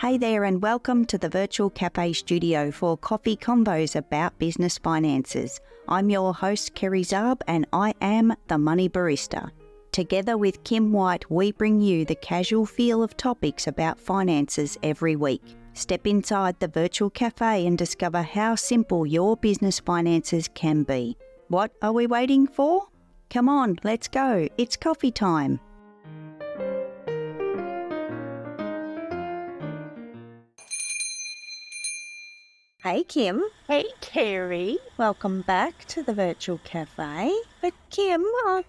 Hey there and welcome to the Virtual Cafe Studio for coffee combos about business finances. I'm your host Kerry Zarb and I am the Money Barista. Together with Kim White, we bring you the casual feel of topics about finances every week. Step inside the Virtual Cafe and discover how simple your business finances can be. What are we waiting for? Come on, let's go. It's coffee time. Hey Kim. Hey Kerry. Welcome back to the Virtual Cafe. But Kim,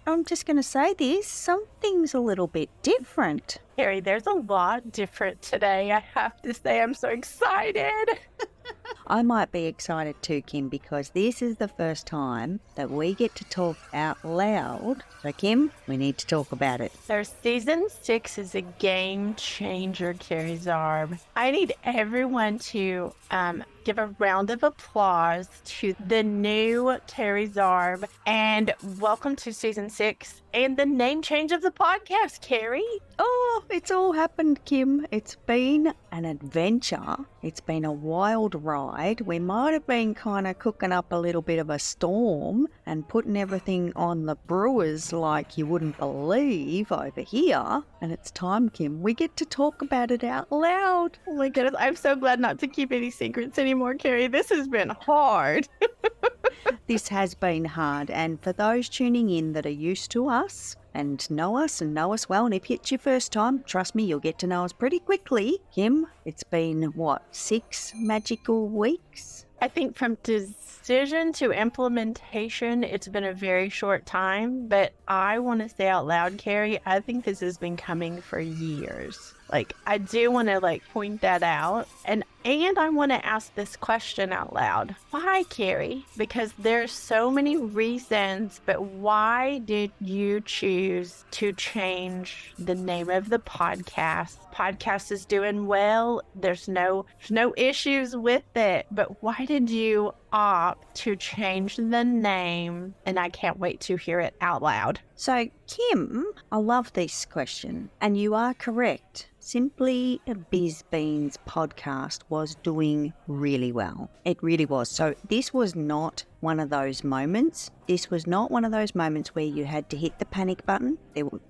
I'm just going to say this, something's a little bit different. Kerry, there's a lot different today. I have to say I'm so excited. I might be excited too, Kim, because this is the first time that we get to talk out loud. So Kim, we need to talk about it. So season 6 is a game changer, Kerry Zarb. I need everyone to give a round of applause to the new Kerry Zarb and welcome to season 6 and the name change of the podcast, Kerry. Oh, it's all happened, Kim. It's been an adventure. It's been a wild ride. We might have been kind of cooking up a little bit of a storm and putting everything on the brewers like you wouldn't believe over here. And it's time, Kim. We get to talk about it out loud. Oh my goodness. I'm so glad not to keep any secrets anymore, Kerry. This has been hard. This has been hard. And for those tuning in that are used to us and know us well, and if it's your first time, trust me, you'll get to know us pretty quickly. Kim, it's been, 6 magical weeks? I think from decision to implementation, it's been a very short time, but I want to say out loud, Kerry, I think this has been coming for years. I do want to point that out. And I want to ask this question out loud. Why, Kerry? Because there's so many reasons, but why did you choose to change the name of the podcast? Podcast is doing well. There's no issues with it. But why did you opt to change the name? And I can't wait to hear it out loud. So, Kim, I love this question. And you are correct. Simply Biz Beans podcast was doing really well. It really was. So this was not one of those moments. This was not one of those moments where you had to hit the panic button.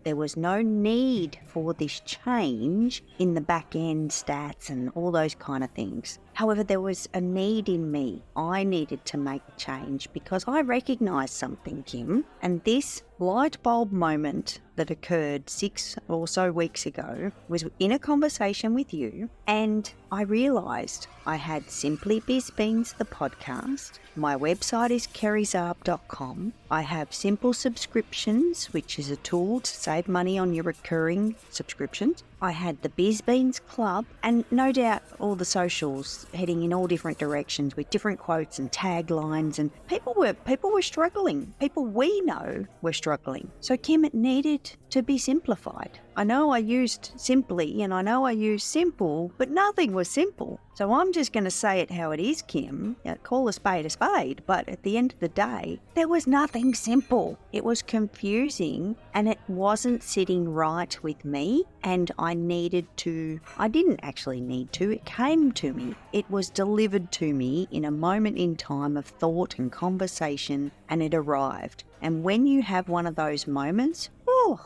There was no need for this change in the back end stats and all those kind of things. However, there was a need in me. I needed to make a change because I recognised something, Kim. And this light bulb moment that occurred 6 or so weeks ago was in a conversation with you, and I realised I had Simply Biz Beans, the podcast. My website is kerryzarb.com. I have Simple Subscriptions, which is a tool to save money on your recurring subscriptions. I had the Biz Beans Club, and no doubt all the socials heading in all different directions with different quotes and taglines, and people were struggling. People we know were struggling. So Kim, it needed to be simplified. I know I used Simply and I know I used Simple, but nothing was simple. So I'm just going to say it how it is, Kim. Call a spade, but at the end of the day, there was nothing simple. It was confusing and it wasn't sitting right with me, and I didn't actually need to, it came to me. It was delivered to me in a moment in time of thought and conversation, and it arrived. And when you have one of those moments,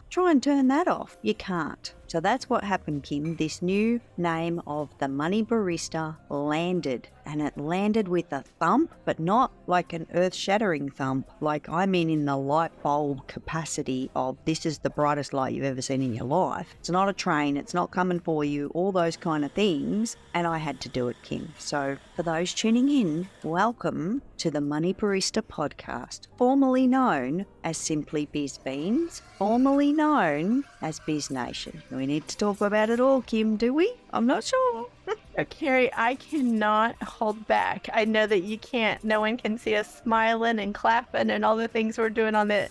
try and turn that off. You can't. So that's what happened, Kim. This new name of the Money Barista landed, and it landed with a thump, but not like an earth-shattering thump, like I mean in the light bulb capacity of this is the brightest light you've ever seen in your life. It's not a train, it's not coming for you, all those kind of things, and I had to do it, Kim. So for those tuning in, welcome to the Money Barista podcast, formerly known as Simply Biz Beans, formerly known as Biz Nation. We need to talk about it all, Kim, do we? I'm not sure. Kerry, I cannot hold back. I know that you can't. No one can see us smiling and clapping and all the things we're doing on the,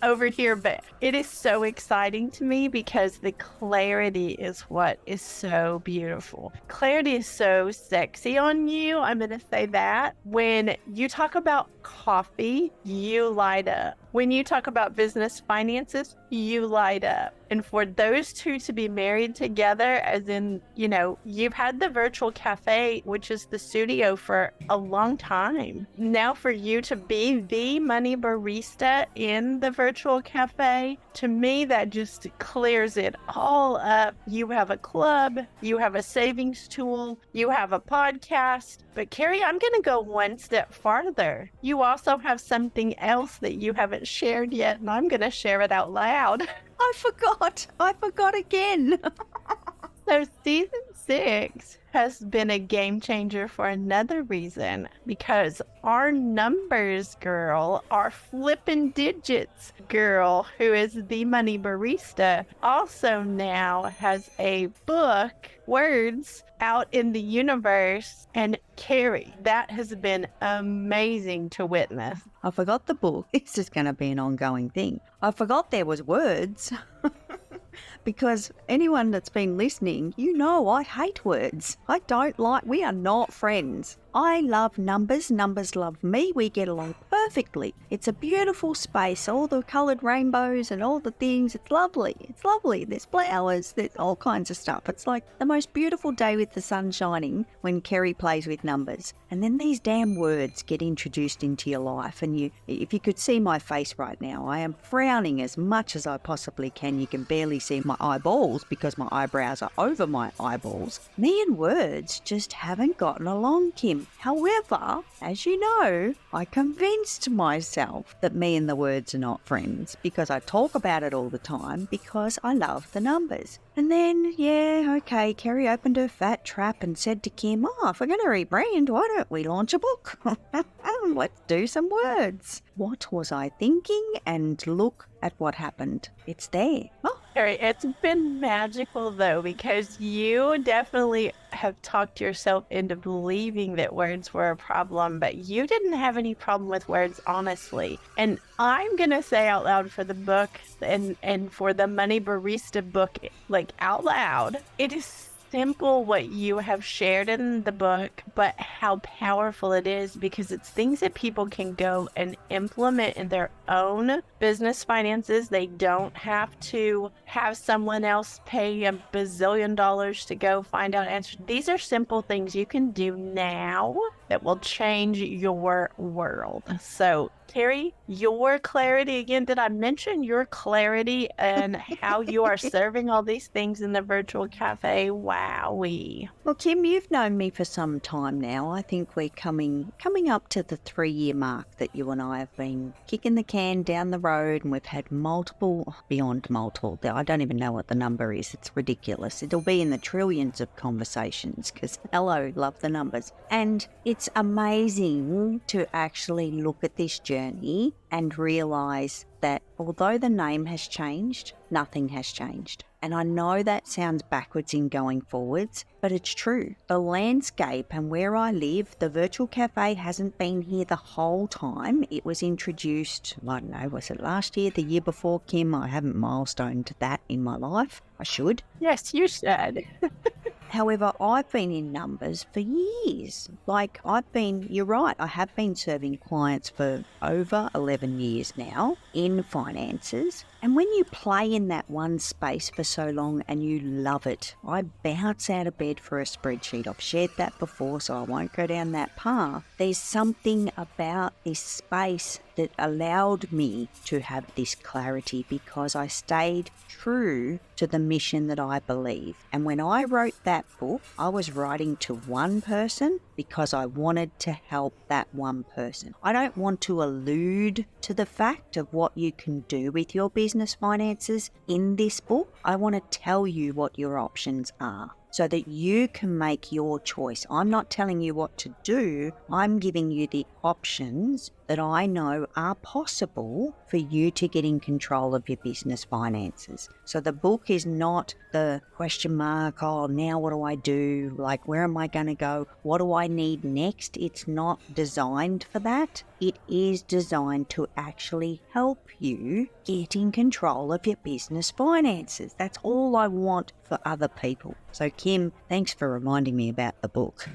over here. But it is so exciting to me because the clarity is what is so beautiful. Clarity is so sexy on you. I'm going to say that. When you talk about coffee, you light up. When you talk about business finances, you light up. And for those two to be married together, as in, you know, you've had the virtual cafe, which is the studio, for a long time. Now for you to be the money barista in the virtual cafe, to me, that just clears it all up. You have a club, you have a savings tool, you have a podcast. But Carrie, I'm going to go one step farther. You also have something else that you haven't shared yet, and I'm going to share it out loud. I forgot again. So season 6 has been a game changer for another reason, because our numbers girl, our flippin' digits girl, who is the money barista, also now has a book, Words, out in the universe. And Carrie, that has been amazing to witness. I forgot the book. This is going to be an ongoing thing. I forgot there was words. Because anyone that's been listening, you know I hate words. We are not friends. I love numbers. Numbers love me. We get along perfectly. It's a beautiful space. All the coloured rainbows and all the things. It's lovely. It's lovely. There's flowers. There's all kinds of stuff. It's like the most beautiful day with the sun shining when Kerry plays with numbers. And then these damn words get introduced into your life. And if you could see my face right now, I am frowning as much as I possibly can. You can barely see my eyeballs because my eyebrows are over my eyeballs. Me and words just haven't gotten along, Kim. However, as you know, I convinced myself that me and the words are not friends because I talk about it all the time because I love the numbers. And then, Kerry opened her fat trap and said to Kim, if we're going to rebrand, why don't we launch a book? Let's do some words. What was I thinking? And look at what happened. It's there. Carrie, it's been magical though, because you definitely have talked yourself into believing that words were a problem, but you didn't have any problem with words, honestly. And I'm going to say out loud for the book and for the Money Barista book, like out loud, it is simple what you have shared in the book, but how powerful it is, because it's things that people can go and implement in their own business finances. They don't have to have someone else pay $1 bazillion to go find out answers. These are simple things you can do now that will change your world. So Terry, your clarity, again, did I mention your clarity and how you are serving all these things in the virtual cafe? Wowee. Well, Kim, you've known me for some time now. I think we're coming up to the 3-year mark that you and I have been kicking the can down the road, and we've had beyond multiple. I don't even know what the number is. It's ridiculous. It'll be in the trillions of conversations because, hello, love the numbers. And it's amazing to actually look at this journey and realise that although the name has changed, nothing has changed. And I know that sounds backwards in going forwards, but it's true. The landscape and where I live, the virtual cafe hasn't been here the whole time. It was introduced, I don't know, was it last year, the year before, Kim? I haven't milestoned that in my life. I should. Yes, you should. However, I've been in numbers for years. You're right, I have been serving clients for over 11 years now in finances. And when you play in that one space for so long and you love it, I bounce out of bed for a spreadsheet. I've shared that before, so I won't go down that path. There's something about this space that allowed me to have this clarity because I stayed true to the mission that I believe. And when I wrote that book, I was writing to one person because I wanted to help that one person. I don't want to allude to the fact of what you can do with your business finances in this book. I want to tell you what your options are, so that you can make your choice. I'm not telling you what to do. I'm giving you the options that I know are possible for you to get in control of your business finances. So the book is not the question mark, now what do I do? Like, where am I going to go? What do I need next? It's not designed for that. It is designed to actually help you get in control of your business finances. That's all I want for other people. So Kim, thanks for reminding me about the book.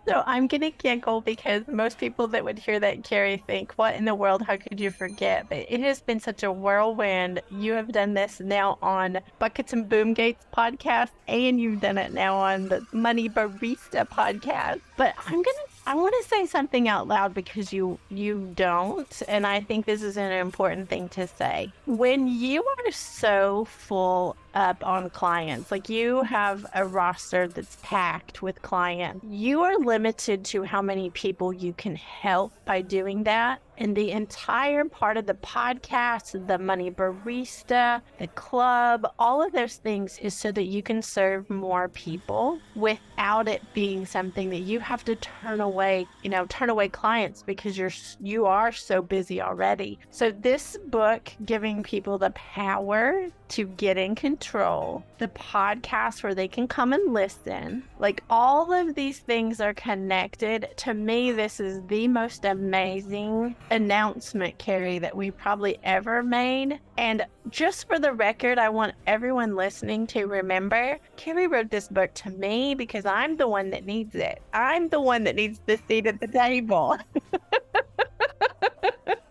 So I'm going to giggle because most people that would hear that, Carrie, think, what in the world? How could you forget? But it has been such a whirlwind. You have done this now on Buckets and Boom Gates podcast, and you've done it now on the Money Barista podcast. But I want to say something out loud because you don't, and I think this is an important thing to say. When you are so full up on clients, like you have a roster that's packed with clients, you are limited to how many people you can help by doing that. And the entire part of the podcast, the Money Barista, the club, all of those things is so that you can serve more people without it being something that you have to turn away clients because you are so busy already. So this book, giving people the power to get in control, the podcast where they can come and listen, like all of these things are connected. To me, this is the most amazing announcement, Carrie, that we probably ever made. And just for the record, I want everyone listening to remember, Carrie wrote this book to me because I'm the one that needs it. I'm the one that needs the seat at the table.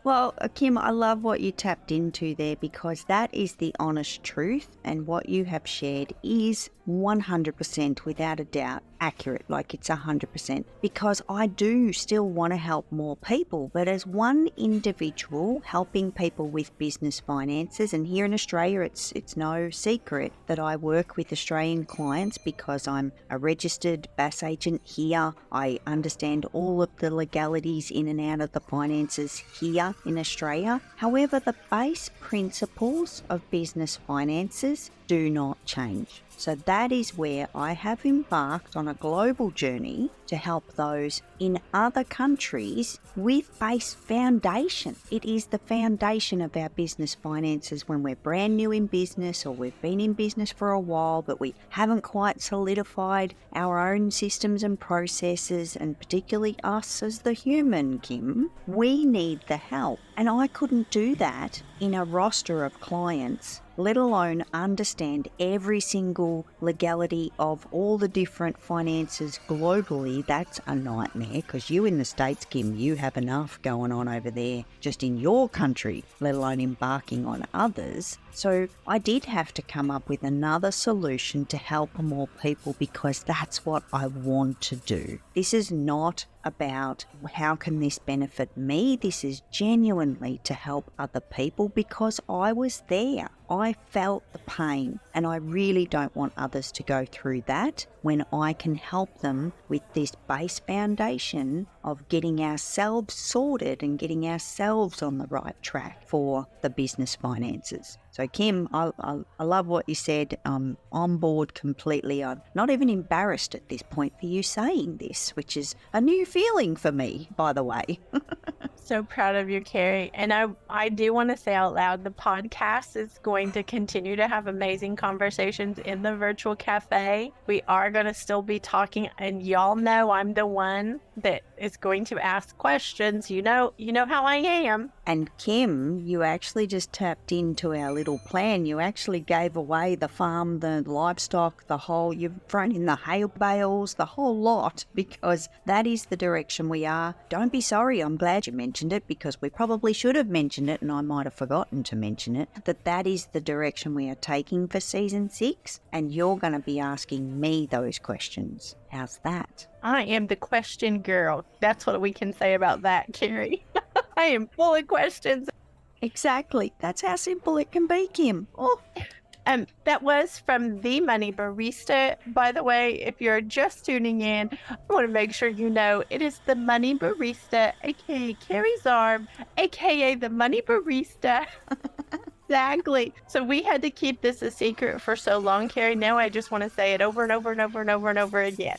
Well, Kim, I love what you tapped into there because that is the honest truth, and what you have shared is 100% without a doubt accurate, like it's 100%, because I do still want to help more people, but as one individual helping people with business finances, and here in Australia it's no secret that I work with Australian clients because I'm a registered BAS agent here. I understand all of the legalities in and out of the finances here in Australia. However, the base principles of business finances do not change. So that is where I have embarked on a global journey to help those in other countries with base foundation. It is the foundation of our business finances when we're brand new in business, or we've been in business for a while, but we haven't quite solidified our own systems and processes, and particularly us as the human, Kim. We need the help. And I couldn't do that in a roster of clients, let alone understand every single legality of all the different finances globally. That's a nightmare, because you in the States, Kim, you have enough going on over there just in your country, let alone embarking on others. So I did have to come up with another solution to help more people, because that's what I want to do. This is not about how can this benefit me. This is genuinely to help other people, because I was there. I felt the pain, and I really don't want others to go through that when I can help them with this base foundation of getting ourselves sorted and getting ourselves on the right track for the business finances. So Kim, I love what you said. I'm on board completely. I'm not even embarrassed at this point for you saying this, which is a new feeling for me, by the way. So proud of you, Carrie. And I do want to say out loud, the podcast is going to continue to have amazing conversations in the virtual cafe. We are going to still be talking, and y'all know I'm the one that is going to ask questions. You know how I am. And Kim, you actually just tapped into our little plan. You actually gave away the farm, the livestock, you've thrown in the hay bales, the whole lot, because that is the direction we are. Don't be sorry. I'm glad you mentioned it, because we probably should have mentioned it, and I might have forgotten to mention it, that is the direction we are taking for season 6, and you're going to be asking me those questions. How's that? I am the question girl. That's what we can say about that, Carrie. I am full of questions. Exactly. That's how simple it can be, Kim. Oh. That was from The Money Barista. By the way, if you're just tuning in, I want to make sure you know it is The Money Barista, aka Carrie's arm, aka The Money Barista. Exactly. So we had to keep this a secret for so long, Carrie. Now I just want to say it over and over and over and over and over again.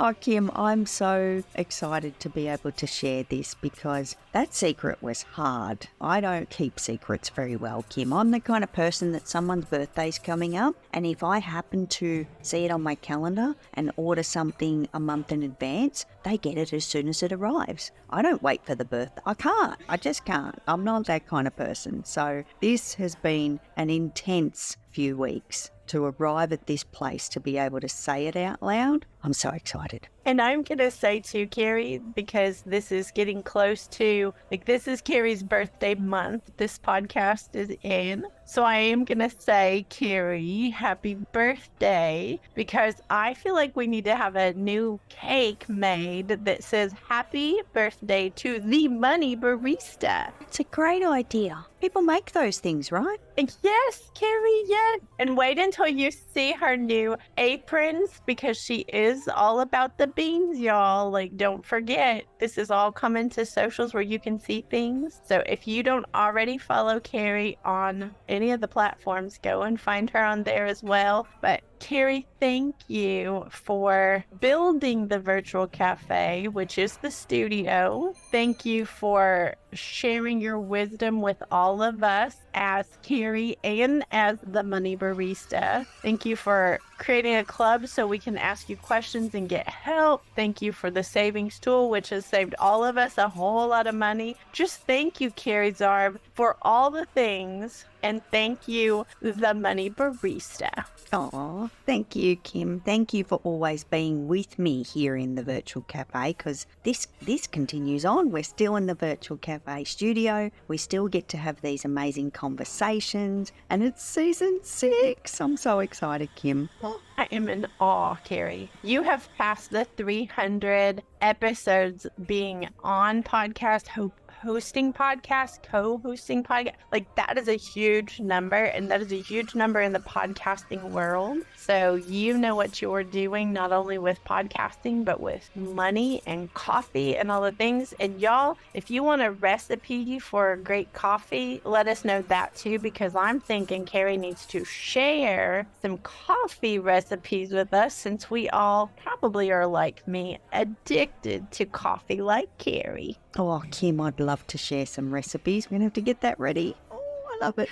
Oh, Kim, I'm so excited to be able to share this, because that secret was hard. I don't keep secrets very well, Kim. I'm the kind of person that someone's birthday's coming up, and if I happen to see it on my calendar and order something a month in advance, they get it as soon as it arrives. I don't wait for the birthday. I can't. I just can't. I'm not that kind of person. So this has been an intense few weeks to arrive at this place, to be able to say it out loud. I'm so excited. And I'm going to say too, Carrie, because this is getting close to, this is Carrie's birthday month this podcast is in. So I am going to say, Carrie, happy birthday, because I feel like we need to have a new cake made that says happy birthday to the Money Barista. It's a great idea. People make those things, right? Yes, Carrie, yes. And wait until you see her new aprons, because she is all about the beans, y'all. Don't forget, this is all coming to socials where you can see things. So if you don't already follow Carrie on any of the platforms, go and find her on there as well. But Carrie, thank you for building the virtual cafe, which is the studio. Thank you for sharing your wisdom with all of us as Carrie and as the Money Barista. Thank you for creating a club so we can ask you questions and get help. Thank you for the savings tool, which has saved all of us a whole lot of money. Just thank you, Carrie Zarb, for all the things. And thank you, the Money Barista. Oh, thank you, Kim. Thank you for always being with me here in the virtual cafe, because this continues on. We're still in the virtual cafe studio. We still get to have these amazing conversations, and it's season 6. I'm so excited, Kim. I am in awe, Carrie. You have passed the 300 episodes being on podcast, hosting podcast, co-hosting podcast. That is a huge number, and that is a huge number in the podcasting world. So you know what you're doing, not only with podcasting, but with money and coffee and all the things. And y'all, if you want a recipe for great coffee, let us know that too, because I'm thinking Carrie needs to share some coffee recipes with us, since we all probably are, like me, addicted to coffee like Carrie. Oh, Kim, I'd love to share some recipes. We're going to have to get that ready. Oh, I love it.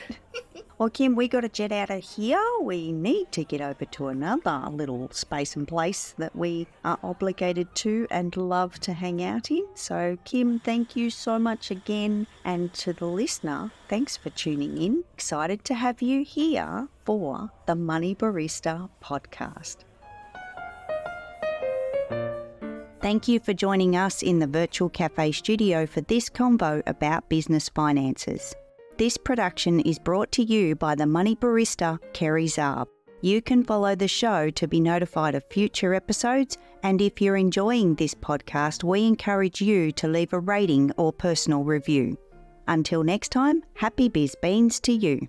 Well, Kim, we got to jet out of here. We need to get over to another little space and place that we are obligated to and love to hang out in. So, Kim, thank you so much again. And to the listener, thanks for tuning in. Excited to have you here for the Money Barista podcast. Thank you for joining us in the Virtual Cafe studio for this convo about business finances. This production is brought to you by the Money Barista, Carrie Zarb. You can follow the show to be notified of future episodes, and if you're enjoying this podcast, we encourage you to leave a rating or personal review. Until next time, happy biz beans to you.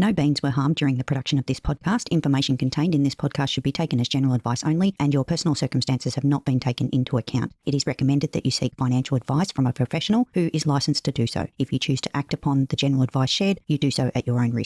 No beans were harmed during the production of this podcast. Information contained in this podcast should be taken as general advice only, and your personal circumstances have not been taken into account. It is recommended that you seek financial advice from a professional who is licensed to do so. If you choose to act upon the general advice shared, you do so at your own risk.